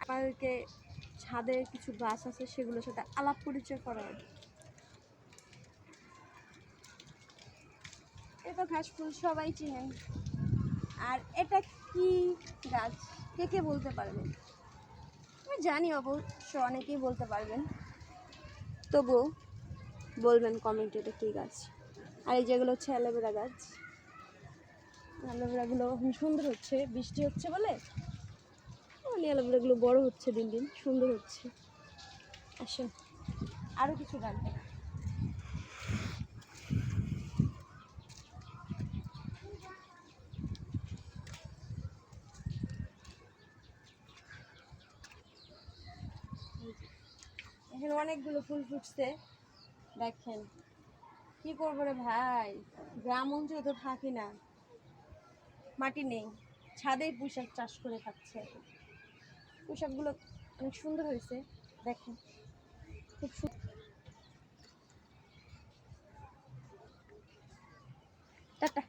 আমাদেরকে ছাদে কিছু গাছ আছে সেগুলোর সাথে আলাপ পরিচয় করার। এটা ঘাস ফুল সবাই চিনেন। আর এটা কি গাছ কে কে বলতে পারবেন? আমি জানি অবশ্য অনেকেই বলতে পারবেন, তবুও বলবেন কমেন্টে এটা কী গাছ। আর এই যেগুলো হচ্ছে অ্যালোভেরা গাছ। অ্যালোভেরাগুলো এখন সুন্দর হচ্ছে, বৃষ্টি হচ্ছে বলে অ্যালোভেরাগুলো বড় হচ্ছে, দিন দিন সুন্দর হচ্ছে। আসুন আরও কিছু গাছ দেখ। এখানে অনেকগুলো ফুল ফুটছে দেখেন। কি করবো রে ভাই, গ্রাম অঞ্চলে তো থাকি না, মাটি নেই, ছাদেই পুঁইশাক চাষ করে খাচ্ছে। পুঁইশাকগুলো অনেক সুন্দর হয়েছে দেখেন, খুব সুন্দর। টাটা।